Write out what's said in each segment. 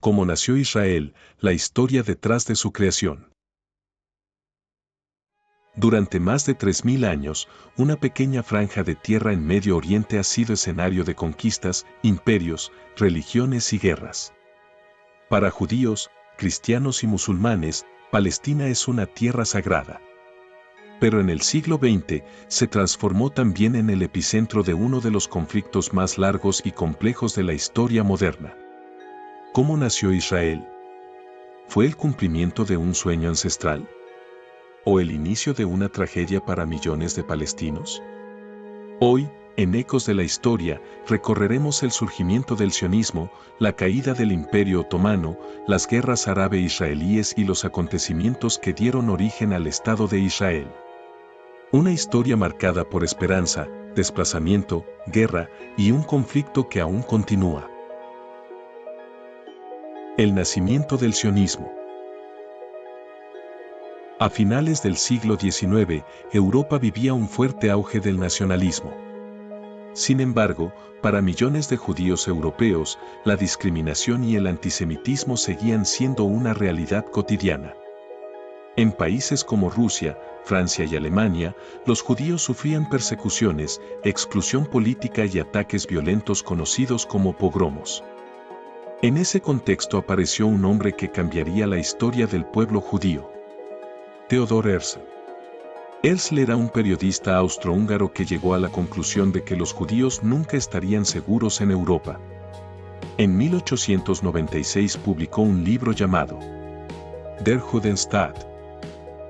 Cómo nació Israel, la historia detrás de su creación. Durante más de 3000 años, una pequeña franja de tierra en Medio Oriente ha sido escenario de conquistas, imperios, religiones y guerras. Para judíos, cristianos y musulmanes, Palestina es una tierra sagrada. Pero en el siglo XX se transformó también en el epicentro de uno de los conflictos más largos y complejos de la historia moderna. ¿Cómo nació Israel? ¿Fue el cumplimiento de un sueño ancestral? ¿O el inicio de una tragedia para millones de palestinos? Hoy, en Ecos de la Historia, recorreremos el surgimiento del sionismo, la caída del Imperio Otomano, las guerras árabe-israelíes y los acontecimientos que dieron origen al Estado de Israel. Una historia marcada por esperanza, desplazamiento, guerra y un conflicto que aún continúa. El nacimiento del sionismo. A finales del siglo XIX, Europa vivía un fuerte auge del nacionalismo. Sin embargo, para millones de judíos europeos, la discriminación y el antisemitismo seguían siendo una realidad cotidiana. En países como Rusia, Francia y Alemania, los judíos sufrían persecuciones, exclusión política y ataques violentos conocidos como pogromos. En ese contexto apareció un hombre que cambiaría la historia del pueblo judío. Theodor Herzl. Herzl era un periodista austrohúngaro que llegó a la conclusión de que los judíos nunca estarían seguros en Europa. En 1896 publicó un libro llamado Der Judenstaat,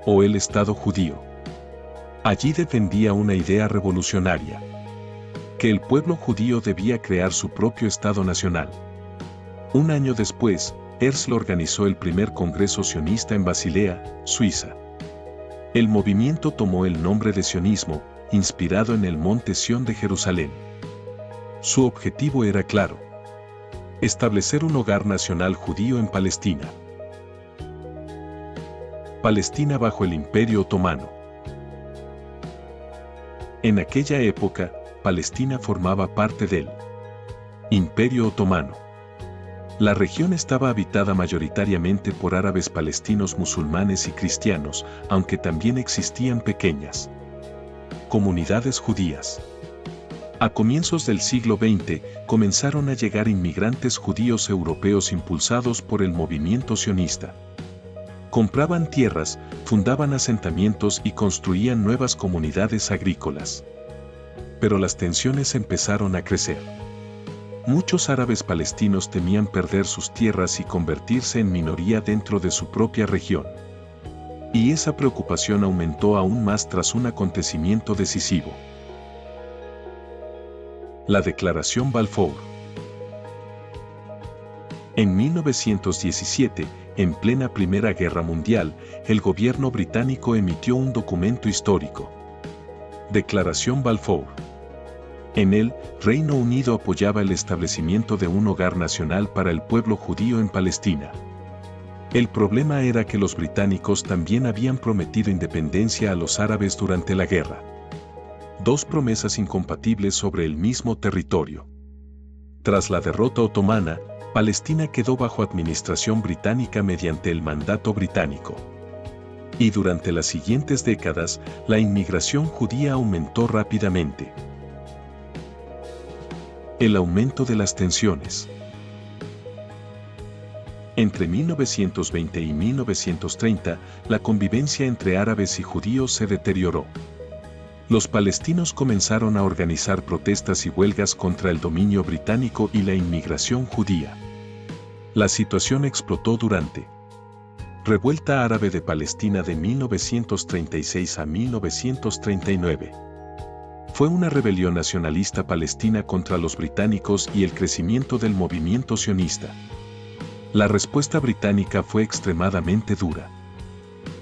o El Estado Judío. Allí defendía una idea revolucionaria, que el pueblo judío debía crear su propio Estado nacional. Un año después, Herzl organizó el primer congreso sionista en Basilea, Suiza. El movimiento tomó el nombre de sionismo, inspirado en el monte Sión de Jerusalén. Su objetivo era claro: establecer un hogar nacional judío en Palestina. Palestina bajo el Imperio Otomano. En aquella época, Palestina formaba parte del Imperio Otomano. La región estaba habitada mayoritariamente por árabes palestinos musulmanes y cristianos, aunque también existían pequeñas comunidades judías. A comienzos del siglo XX, comenzaron a llegar inmigrantes judíos europeos impulsados por el movimiento sionista. Compraban tierras, fundaban asentamientos y construían nuevas comunidades agrícolas. Pero las tensiones empezaron a crecer. Muchos árabes palestinos temían perder sus tierras y convertirse en minoría dentro de su propia región. Y esa preocupación aumentó aún más tras un acontecimiento decisivo: la Declaración Balfour. En 1917, en plena Primera Guerra Mundial, el gobierno británico emitió un documento histórico: Declaración Balfour. En él, Reino Unido apoyaba el establecimiento de un hogar nacional para el pueblo judío en Palestina. El problema era que los británicos también habían prometido independencia a los árabes durante la guerra. Dos promesas incompatibles sobre el mismo territorio. Tras la derrota otomana, Palestina quedó bajo administración británica mediante el mandato británico. Y durante las siguientes décadas, la inmigración judía aumentó rápidamente. El aumento de las tensiones. Entre 1920 y 1930, la convivencia entre árabes y judíos se deterioró. Los palestinos comenzaron a organizar protestas y huelgas contra el dominio británico y la inmigración judía. La situación explotó durante Revuelta Árabe de Palestina de 1936 a 1939. Fue una rebelión nacionalista palestina contra los británicos y el crecimiento del movimiento sionista. La respuesta británica fue extremadamente dura.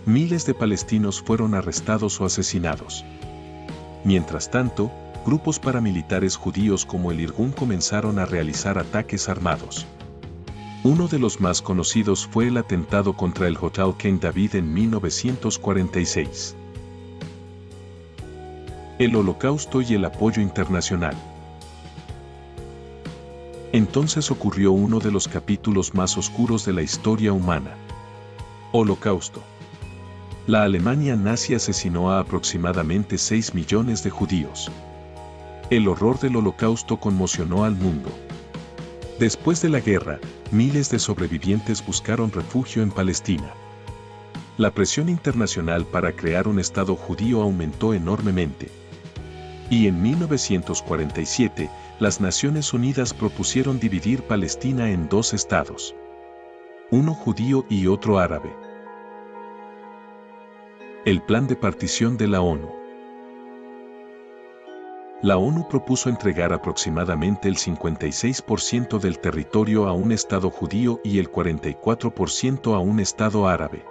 Miles de palestinos fueron arrestados o asesinados. Mientras tanto, grupos paramilitares judíos como el Irgun comenzaron a realizar ataques armados. Uno de los más conocidos fue el atentado contra el Hotel King David en 1946. El Holocausto y el apoyo internacional. Entonces ocurrió uno de los capítulos más oscuros de la historia humana. Holocausto. La Alemania nazi asesinó a aproximadamente 6 millones de judíos. El horror del Holocausto conmocionó al mundo. Después de la guerra, miles de sobrevivientes buscaron refugio en Palestina. La presión internacional para crear un Estado judío aumentó enormemente. Y en 1947, las Naciones Unidas propusieron dividir Palestina en 2 estados. Uno judío y otro árabe. El plan de partición de la ONU. La ONU propuso entregar aproximadamente el 56% del territorio a un Estado judío y el 44% a un Estado árabe.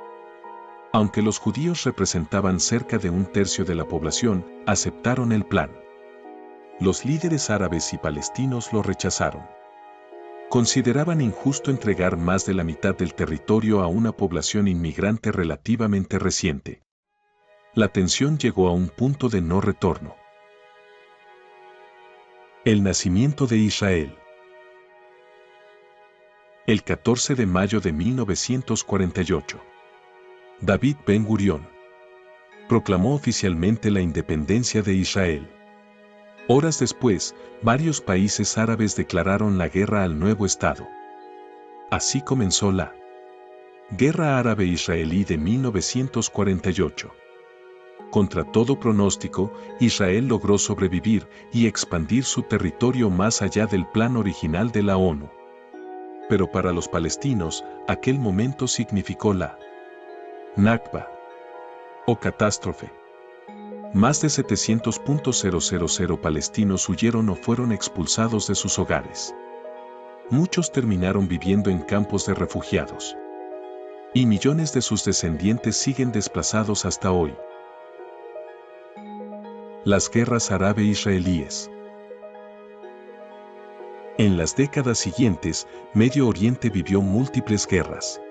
Aunque los judíos representaban cerca de 1/3 de la población, aceptaron el plan. Los líderes árabes y palestinos lo rechazaron. Consideraban injusto entregar más de la mitad del territorio a una población inmigrante relativamente reciente. La tensión llegó a un punto de no retorno. El nacimiento de Israel. El 14 de mayo de 1948. David Ben-Gurión proclamó oficialmente la independencia de Israel. Horas después, varios países árabes declararon la guerra al nuevo Estado. Así comenzó la Guerra Árabe-Israelí de 1948. Contra todo pronóstico, Israel logró sobrevivir y expandir su territorio más allá del plan original de la ONU. Pero para los palestinos, aquel momento significó la Nakba, o catástrofe. Más de 700.000 palestinos huyeron o fueron expulsados de sus hogares. Muchos terminaron viviendo en campos de refugiados. Y millones de sus descendientes siguen desplazados hasta hoy. Las guerras árabe-israelíes. En las décadas siguientes, Medio Oriente vivió múltiples guerras.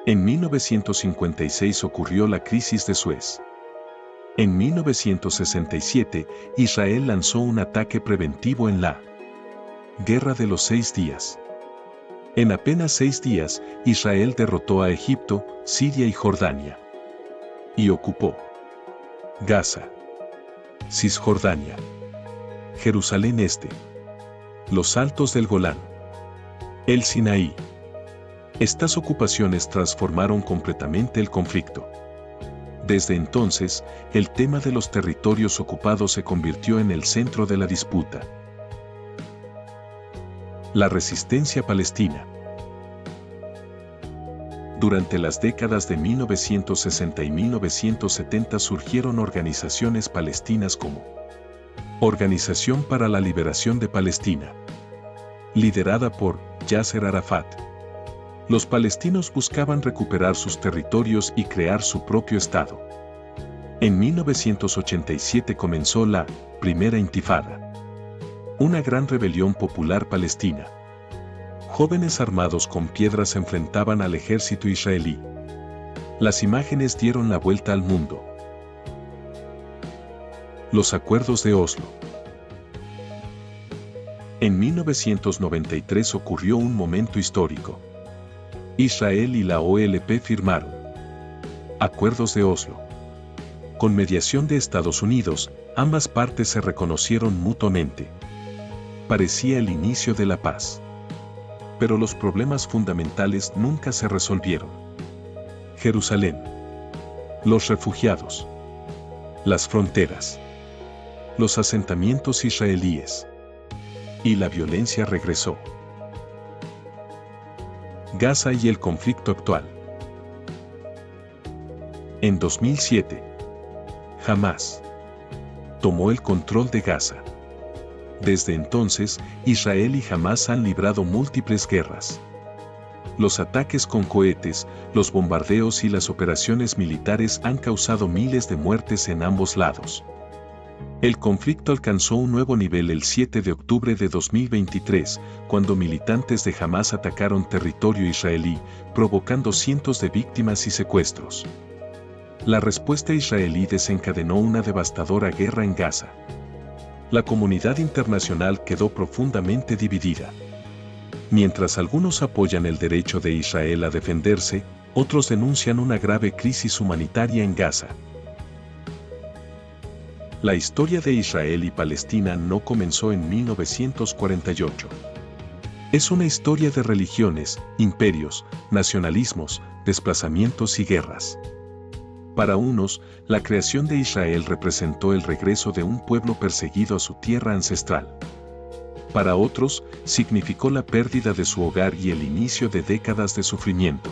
En 1956 ocurrió la crisis de Suez. En 1967, Israel lanzó un ataque preventivo en la Guerra de los 6 días. En apenas 6 días, Israel derrotó a Egipto, Siria y Jordania. Y ocupó Gaza, Cisjordania, Jerusalén Este, los Altos del Golán, el Sinaí. Estas ocupaciones transformaron completamente el conflicto. Desde entonces, el tema de los territorios ocupados se convirtió en el centro de la disputa. La resistencia palestina. Durante las décadas de 1960 y 1970 surgieron organizaciones palestinas como Organización para la Liberación de Palestina, liderada por Yasser Arafat. Los palestinos buscaban recuperar sus territorios y crear su propio Estado. En 1987 comenzó la Primera Intifada, una gran rebelión popular palestina. Jóvenes armados con piedras se enfrentaban al ejército israelí. Las imágenes dieron la vuelta al mundo. Los acuerdos de Oslo. En 1993 ocurrió un momento histórico. Israel y la OLP firmaron Acuerdos de Oslo. Con mediación de Estados Unidos, ambas partes se reconocieron mutuamente. Parecía el inicio de la paz. Pero los problemas fundamentales nunca se resolvieron. Jerusalén. Los refugiados. Las fronteras. Los asentamientos israelíes. Y la violencia regresó. Gaza y el conflicto actual. En 2007, Hamás tomó el control de Gaza. Desde entonces, Israel y Hamás han librado múltiples guerras. Los ataques con cohetes, los bombardeos y las operaciones militares han causado miles de muertes en ambos lados. El conflicto alcanzó un nuevo nivel el 7 de octubre de 2023, cuando militantes de Hamás atacaron territorio israelí, provocando cientos de víctimas y secuestros. La respuesta israelí desencadenó una devastadora guerra en Gaza. La comunidad internacional quedó profundamente dividida. Mientras algunos apoyan el derecho de Israel a defenderse, otros denuncian una grave crisis humanitaria en Gaza. La historia de Israel y Palestina no comenzó en 1948. Es una historia de religiones, imperios, nacionalismos, desplazamientos y guerras. Para unos, la creación de Israel representó el regreso de un pueblo perseguido a su tierra ancestral. Para otros, significó la pérdida de su hogar y el inicio de décadas de sufrimiento.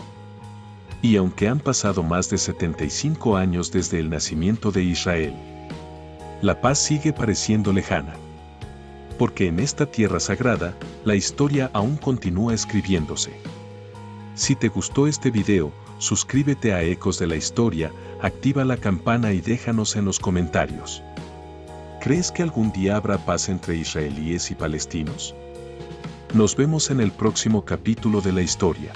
Y aunque han pasado más de 75 años desde el nacimiento de Israel, la paz sigue pareciendo lejana. Porque en esta tierra sagrada, la historia aún continúa escribiéndose. Si te gustó este video, suscríbete a Ecos de la Historia, activa la campana y déjanos en los comentarios. ¿Crees que algún día habrá paz entre israelíes y palestinos? Nos vemos en el próximo capítulo de la historia.